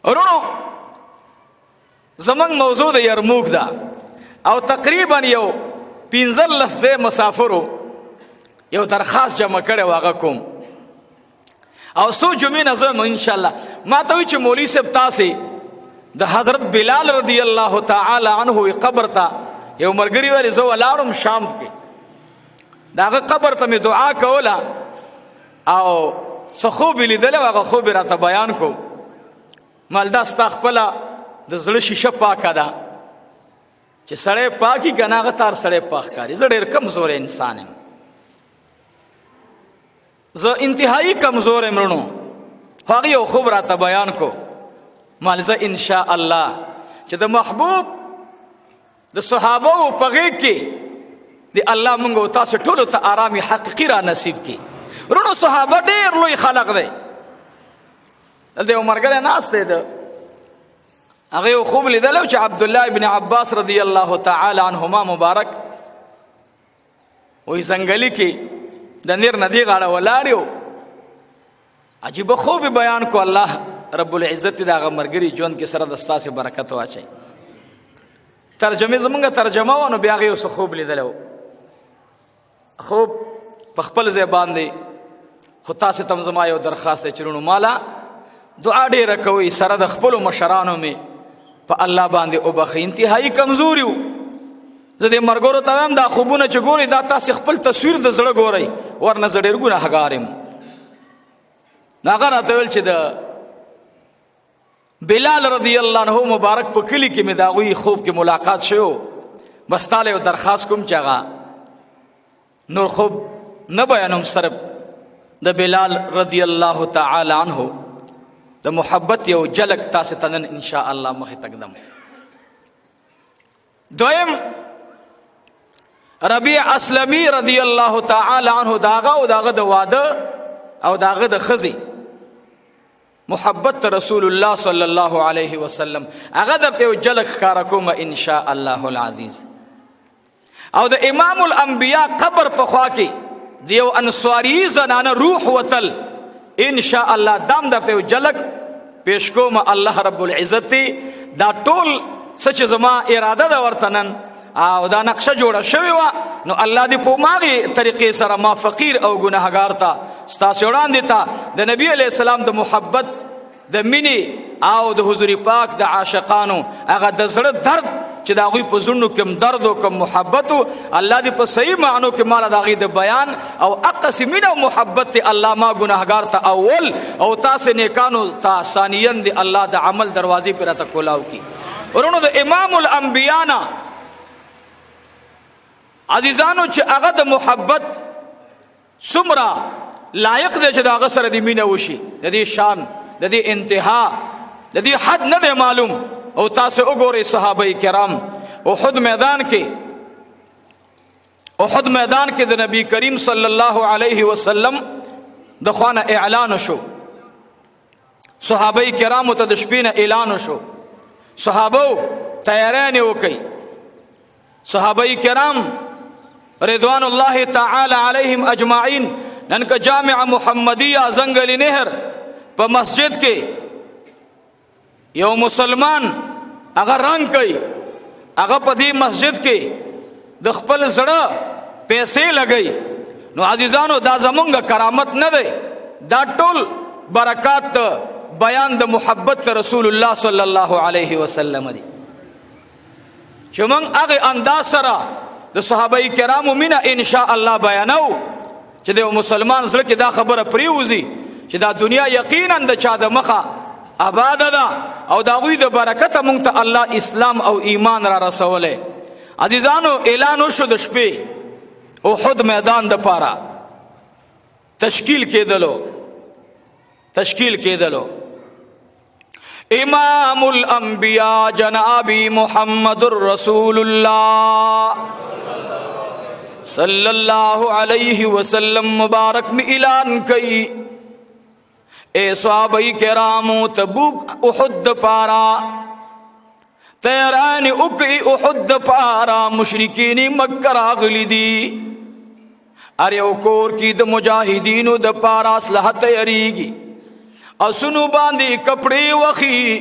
ورونو زمنګ موضوع د یرموک ده او تقریبا یو 15 مسافرو یو درخواست جمع کړي واغه کوم او سو جمعې نظم ان شاء الله ما ته وی چې مولوی صاحب تاسو د حضرت بلال رضی الله تعالی عنہ قبر ته یو مرګري وری زو لاړم شام کې داغه قبر ته می دعا کوله او سخوب لیدل هغه خوب راته بیان کو مالدا استغفلا د زړه شیشه پاکه ده چې سړی پاکي ګناغه تار سړی پاک کاری زه ډېر کمزور انسان یم زه انتهایی کمزور یم رونو هغه یو خوب راته بیان کو مال زه ان شاء الله چې د محبوب د صحابه په غېږ کې دی الله مونږ او تاسو ټول ته آرامي حقيقي را نصیب کړي رونو صحابه ډېر لوی خلق دی دلته عمر ګره ناس دی هغه خوب لیدل چې عبد الله ابن عباس رضی الله تعالی عنهما مبارک وې څنګهلی کې د نیر ندی غاړه ولاړیو عجیب خوب بیان کو الله رب العزت دا غمرګری ژوند کې سره د ستاسو برکت واچي ترجمه زمونږه ترجمه ونه بیا غي اوس خوب لیدلو خوب په خپل زبان دی خو تاسو تم زما یو درخواست چرونو مالا دعا ډیره کوي سره د خپل مشرانو می په الله باندې او بخ انتهایی کمزوریو زه دې مرګورو ته هم دا خوبونه چې ګوري دا تاسو خپل تصویر د زړه ګوري ورنه زه ډیر ګناهګارم ناغه راته ویل چې د بلال رضی الله عنه مبارک په کلی کې مې دا غوي خوب کې ملاقات شو بس تعالی او درخواست کوم چې هغه نور خوب نه بیانوم صرف د بلال رضی الله تعالی عنه د محبت یو جلک تاسو ته نن ان شاء الله مخې تقدم دویم ربیع اسلمی رضی الله تعالی عنه داغه د واده او داغه د خزي محبت رسول الله صلی الله علیه وسلم هغه د په جلک کار کوم ان شاء الله العزیز او د امام الانبیاء قبر په خوا کې دیو انصاری زنانه روح وتل ان شاء الله دام د په جلک پیش کوم الله رب العزت دا ټول سچ زما اراده دا ورتنن او دا نقشه جوړه شوی و نو الله دې په ماغي طریقې سره ما فقیر او ګناهګار تا ستاسو وړاندې تا د نبی علی السلام د محبت د مینې او د حضور پاک د عاشقانو هغه د زړه درد چې دا غوي په زړونو کې درد او کوم محبت الله دې په صحیح معنو کې مال دا غي د بیان او اقسمین او محبت الله ما ګناهګار ته اول او تاسو نیکانو تا ثانیاً دې الله د عمل دروازې پر ته کولاو کی ورونو د امام الانبیاء عزیزانو چې هغه د محبت سمرا لایق دی چې دا هغه سره د مینه وشي د دې شان د دې انتها د دې حد نه معلوم او تاسو وګورئ صحابه کرام احد میدان کې د نبی کریم صلی الله علیه وسلم د خوانه اعلان شو صحابه کرام ته د شپې نه اعلان شو صحابه تیارانه وکي صحابه کرام رضوان الله تعالی علیهم اجمعین نن کا جامع محمدیہ زنگل نهر په مسجد کې یو مسلمان اگر رنگ کوي هغه په دې مسجد کې د خپل زړه پیسې لګي نو عزیزانو دا زمونږ کرامت نه دی دا ټول برکات بیان د محبت رسول الله صلی الله علیه وسلم دی چې موږ هغه انداز سره د صحابه کرامو مینا ان شاء الله بیانو چې د مسلمان سره کې دا خبره پریوزي چې دا دنیا یقینا د چا د مخه آباد ده او دا غوی د برکت مونږ ته الله اسلام او ایمان را رسوله عزیزانو اعلان وشو د شپې احد میدان د پاره تشکیل کېدلو امام الانبیاء جنابی محمد رسول الله صلی اللہ علیہ وسلم مبارک میں اعلان کئی اے صحابہ کرامو تبوک احد پارا تیران اکی احد پارا مشرکین مکہ راغلی دی ارے کور کی د مجاہدینو د پارا اسلحہ تیاریگی اسونو باندې کپڑے وخی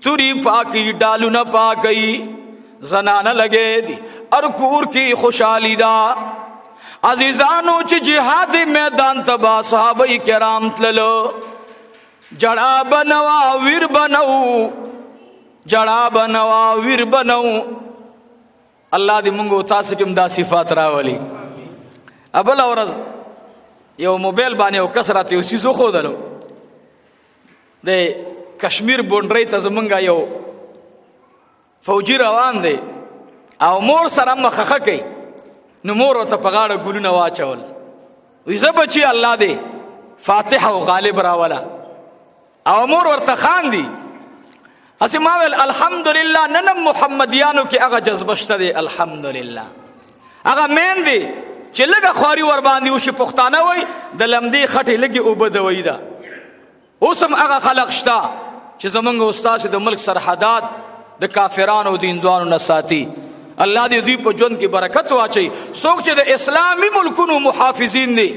توری پاکی ڈالونا پاکی زنانه لگے دی ارکور کی خوشحالی دا عزیزانو چی جہاد میدان تبا صحابہ کرام تللو جڑا بنوا ویر بنو جڑا بنوا ویر بنو اللہ دی منگو تاسکم دا صفات راولی ابل ورز یو موبیل باندې او کسرات یو سیزو خودلو د کشمیر بونډری ته زمونږ یو فوجي روان دی او مور سره مخخه کوي نو مور ورته په غاړه ګلونه واچول وی زه بچي الله دی فاتحه او غالب راوله او مور ورته خاندي اسی ما ویل الحمدلله نن محمدیانو کې هغه جذبه شته دی الحمدلله هغه مین دی چې لږه خواري ور باندې وشي پښتانه وای د لمدې خټې لږې اوبه دوي ده اوس هم هغه خلق شته چې زمونږ استاد د ملک سرحدات د کافرانو دیندوانو نه ساتي الله دې دوی په ژوند کې برکت واچي څوک چې د اسلامي ملکونو محافظین دي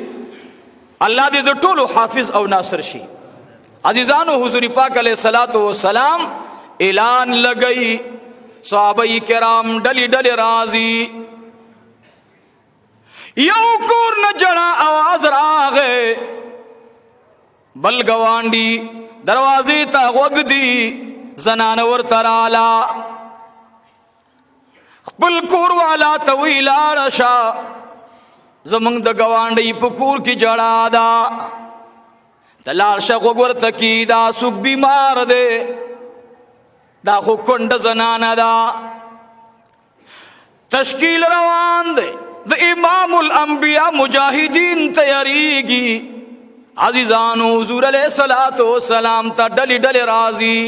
الله دې د ټولو حافظ او ناصر شي عزیزانو حضور پاک علیه الصلاۃ والسلام اعلان لګئی صحابه کرام ډلی ډلی راضی یو کور نه جړه आवाज راغې بل گوانډي دروازې ته وګدي زنانه ورته رااله خپل کور والا ته وی لاړه شه زمونږ د ګوانډۍ په کور کې جړه ده ته لاړ شه غوږ ورته کي دا څوک بیمار دی دا خو کونډه زنانه ده تشکیل روان دی د امام الانبیاء مجاهدین تیاریږي عزیزانو حضور علیہ الصلوۃ والسلام ته ډلی ډلی راضی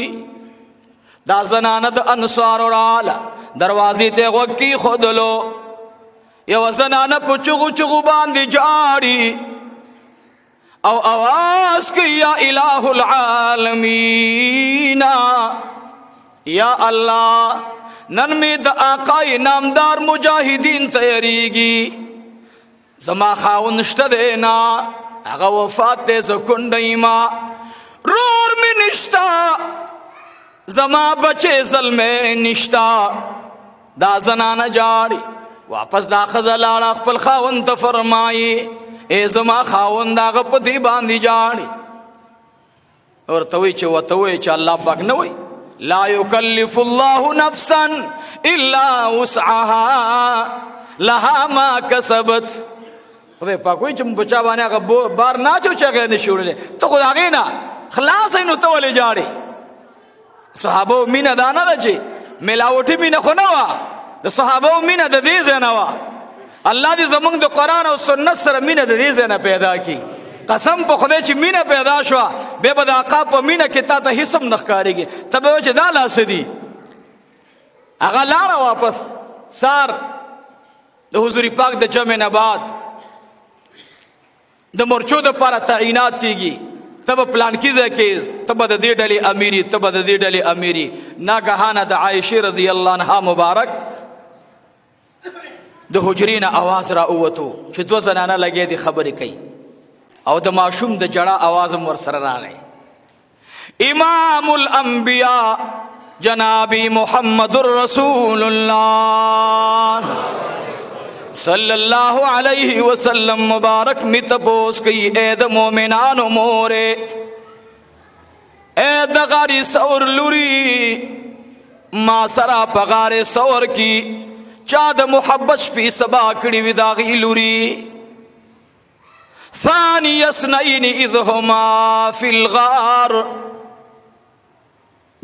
دا زنانه د انصار رااله دروازې ته وکی خودلو یو زنانه په چغو چغو باندې جاړي او आवाज کوي یا الہ العالمین یا الله نن می د آقای نامدار مجاهدین تیاریږي زما خاون شته دینا هغه وفات دې زکونډی ما رور می نشتا زما بچه ظلمه نشتا دا زنانه جاړي واپس دا خزه لاړه خپل خاون ته فرمایي اے زما خاون داغه په دی باندې جاړي ورته وی چې وته وی چې الله پاک نه وی لا یکلف الله نفسا الا وسعها لها ما کسبت خدای پاک وی چې بچا باندې هغه بار نه چو چغه نه شوړل ته خو هغه نه خلاص نو ته ولې جاړي صحابه مینه دانه ده چې ملاوټي مینه خو نه وا د صحابه مینه د دې زنه وا الله دې زمونږ د قران او سنت سره مینه د دې زنه پیدا کی قسم په خدای چې مینه پیدا شو به بد آقا په مینه کې تا ته هیڅ هم نخکاريږي تبه چې دا لاس دي هغه لاړه واپس سار د حضور پاک د جمع نه بعد د مرچو د لپاره تعینات کیږي تب پلان کیږي کې تب د دې ډلې امیری تب د دې ډلې امیری ناګهانه د عائشه رضی الله عنها مبارک د حجرین आवाज را اوتو چې دو زنانه لګې دي خبرې کوي او د ماشوم د جړه आवाज ور سره راغی امام الانبیاء جناب محمد رسول الله صلی الله علیه وسلم مبارک می تپوس کئی اے د مومنانو مورے اے د غاری سور لوری ما سرا پغار سور کی چا د محبت شپی سبا کړي وی داغي لوري ثانی اسنین اذ هما فی الغار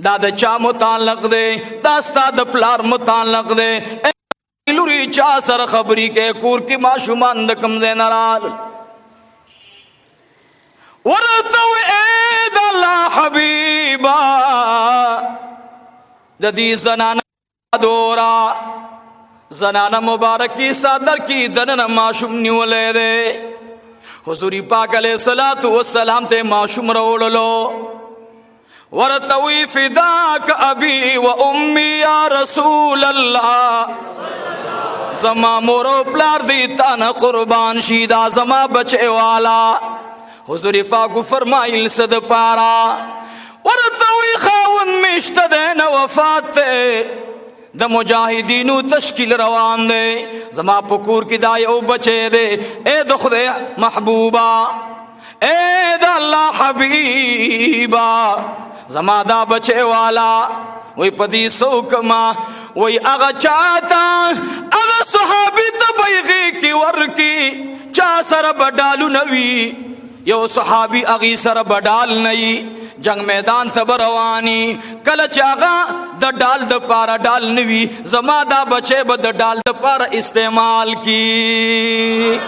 دا د چا متعلق دے دا ستا د پلار متعلق دے لوری چا سر خبری کے کور کی ماشومان د کم زین رال ورتو اے د الله حبیبا د دې زنانه دورا زنانه مبارکی صدر کی دنن ماشوم نیولې دے حضور پاک علیہ الصلوۃ والسلام ته ماشوم راوللو ورتوی فداک ابی و امی یا رسول اللہ زما مورو پلار دی تانا قربان شیدا زما بچے والا حضور پاک فرمایل صد پارا ورتوی خاون میشته ده نه وفات ته د مجاهدینو تشکیل روان دی زما په کور کې دا یو بچی دی اے د خدای محبوبا اے د الله حبیبا زما دا بچی والا وی پدی سوکما وی اغا چاہتا اغا صحابی تبیغی کی ورکی چا سر بڈالو نوی یو صحابی اغی سر بڈال نئی جنگ میدان تبروانی کل چاغا دا ڈال دا پارا ڈال نوی زما دا بچے با دا ڈال دا پارا استعمال کی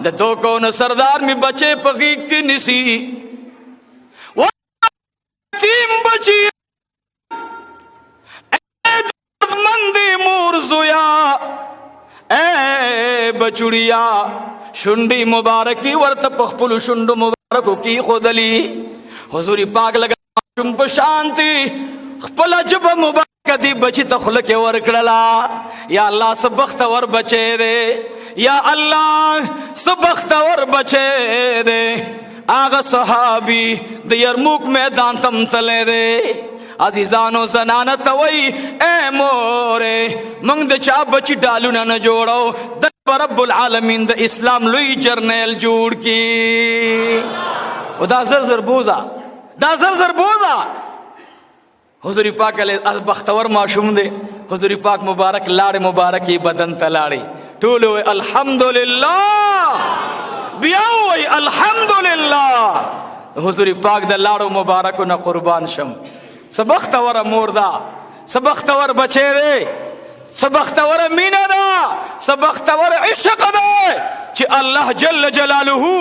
دا دو کون سردار میں بچے پغیق کی نسی تیم بچی مندی مور زویا اے بچڑیا شنڈی مبارکی ورت پخپلو شنڈو مبارکو کی خودلی حضوری پاک لگا معشوم پا شانتی خپلا جب مبارک دی بچی تخلق ورکڑلا یا اللہ سبخت ور بچے دے یا اللہ سبخت ور بچے دے آغا صحابی دی یرموک میدان تم تلے دے عزیزانو زنانت وی اے مورے منگ دا چا بچی ڈالونا نجوڑو دا رب العالمین دا اسلام لوی جرنیل جوڑ کی و دا زر بوزا دا زر بوزا حضوری پاک علیہ بختور معشوم دے حضوری پاک مبارک لاڑ مبارکی بدن تلاڑی ٹولو الحمدللہ بیاوی الحمدللہ حضوری پاک دا لاڑو مبارکو نا قربان شم سبختور موردا سبختور بچے دے سبختور مینا دا سبختور عشق دے چی اللہ جل جلالہو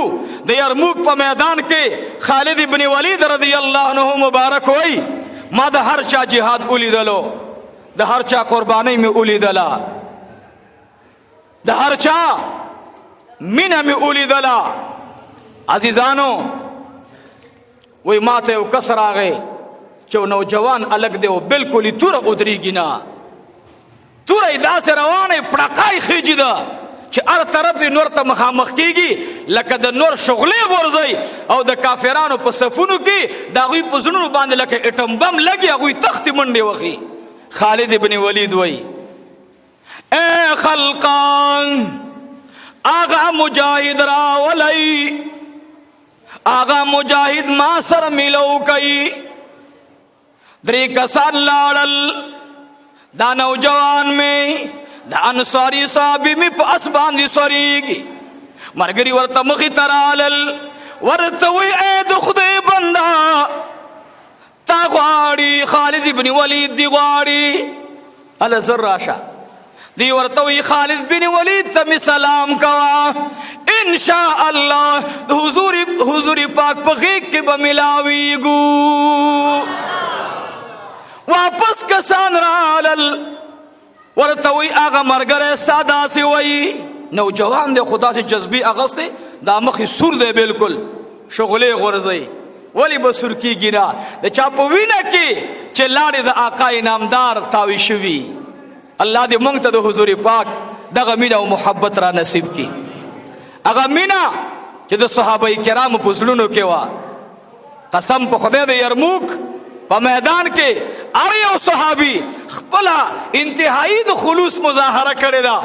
دے یرموک پا میدان کے خالد ابن ولید رضی اللہ عنہ مبارک ہوئی ما دا ہر چا جہاد اولی دلو دا ہر چا قربانی میں اولی دلا دا ہر چا مینا میں اولی دلا عزیزانو وی ماتے و کسر آگئے چو نوجوان الگ دے و بلکلی تور ادری گینا تور ایدا سے روانے پڑاقائی خیجی دا چی ار طرف نور تا مخامخ کی گی لکا دا نور شغلے غرزی او دا کافرانو پا صفونو کی دا غوی پا زنونو باندے لکا اٹم بم لگی اگوی تخت منڈے وخی خالد ابن ولید وی اے خلقان آغا مجاہد راولی آغا مجاہد ما سر ملو کئی دری کسان لاڑل دا نوجوان میں دا انصاری صحابی میں پا اسبان دی سوریگی مرگری ورطا مخی ترالل ورطوی اے دخدے بندہ تا غواری خالد ابن ولید دی غواری اللہ سر راشا دی ورطوی خالد بن ولید تمی سلام کوا انشاءاللہ حضور پاک پا غیق کے بملاوی گو واپس کسان رالل ورطوی آغا مرگر سادا سی وی نوجوان دے خدا سے جذبی اغسطے دا مخی سور دے بالکل شغلے غرزی ولی بسر کی گنا دے چاپو وینا کی چے لاڑی دا آقا نامدار تاوی شوی اللہ دے منگتا دے حضور پاک دا غمینا و محبت را نصیب کی اغا مینا چے دے صحابہ کرام پزلونو کیوا قسم پا خدے دے یرموک پا میدان کے آریو صحابی خپلا انتہائی دو خلوص مظاہرہ کرے دا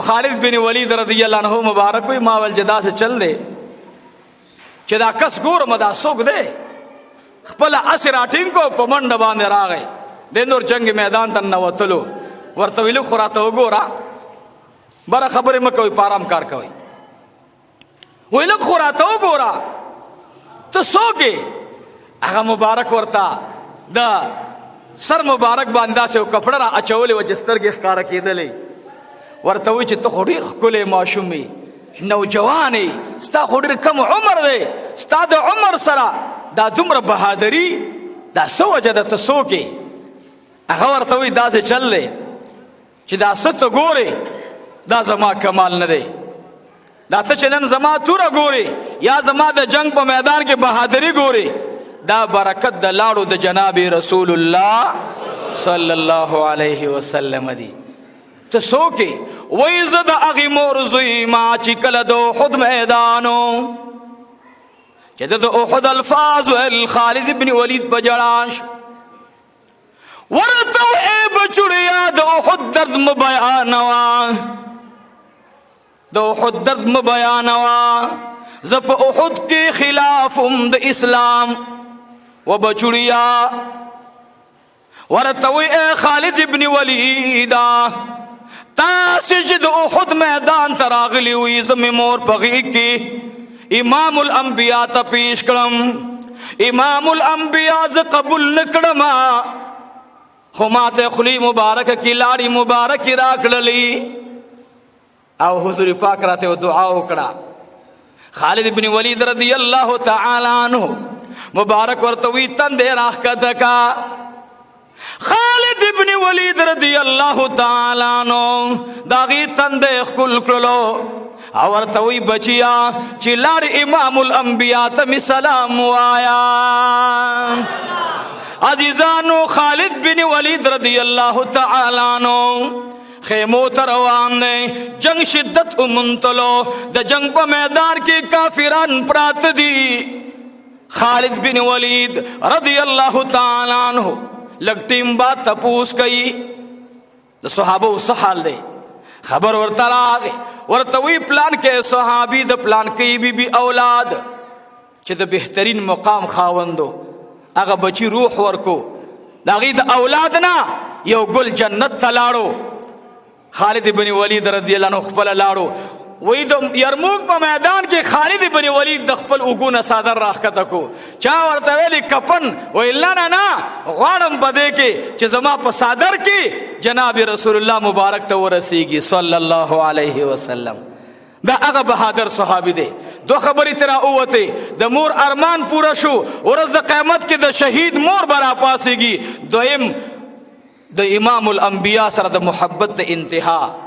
خالد بن ولید رضی اللہ عنہ مبارک ہوئی ماول جدا سے چل دے چدا کس گور مدا سوک دے خپلا اسر آٹین کو پا منڈ باندے را گئے دین دور جنگ میدان تن نواتلو ورطویلو خوراتو گورا برا خبر مکوی پارام کار کوئی وی لگ خوراتو گورا تو سوکے اگا مبارک ورطا دا سر مبارک باندہ سے کپڑا را اچولی و جستر کے اخکارا کی دلی ورطوی چی تو خودیر خکولے معشومی نوجوانی ستا خودیر کم عمر دے ستا دا عمر سرا دا دمر بہادری دا سو وجہ دا تسوکی اگا ورطوی دا سے چل لے چی دا ستو گورے دا زما کمال ندے دا تچنن زما تورا گورے یا زما دا جنگ پا میدان کے بہادری گورے دا برکت دا لاڑو دا جناب رسول اللہ صلی اللہ علیہ وسلم دی تو سوکے ویزد اغی مورزوی ما چی کلدو خود میدانو چې د احد الفاظ خالد ابن ولید په جړاش ورته اے بچړیا د احد درد م بیانوا د احد درد م بیانوا ز په احد کې خلافم د اسلام و بچړیا ورته اے خالد ابن ولیدا تاسو چې د احد میدان ته راغلی وي زمې مور په غېږ کې امام الانبیاء ته پیش کړم امام الانبیاء ز قبول نکړم خو ماته خلی مبارک کی لاړی مبارک راکړلی او حضور پاک راته دعا وکړه خالد ابن ولید رضی الله تعالی عنہ مبارک ورته وی تندې راخ کدکا خالد ابن ولید رضی الله تعالی عنہ داغي تندې خپل کړلو او ورته وی بچیا چې لاړ امام الانبیاء ته سلام وایا عزیزانو خالد بن ولید رضی الله تعالی عنہ خیمو ته روان دی جنگ شدت ومنتلو د جنگ په میدان کې کافران پرات دي خالد بن ولید رضی الله تعالی عنہ لګټیم با تپوس کوي د صحابه څه حال دی خبر ورته راغی ورته وی پلان کې صحابي د پلان کې بي اولاد چې د بهترین مقام خاوندو هغه بچی روح ورکو داغي د اولاد نه یو ګل جنت ته لاړو خالد بن ولید رضی الله عنه خپل لاړو وی د یرموک په میدان کې خالد بن ولید د خپل وګونه صادر راخته کو چا ورته ویلی کپن ویلا نه غواړم بده کې چې زما په صادر کې جناب رسول الله مبارک ته ورسیږي صلی الله علیه وسلم دا هغه بهادر صحابي دی دو خبرې ترا اوته د مور ارمان پورا شو ورځ د قیامت کې د شهید مور برا پاسيږي دویم د امام الانبیاء سره د محبت د انتها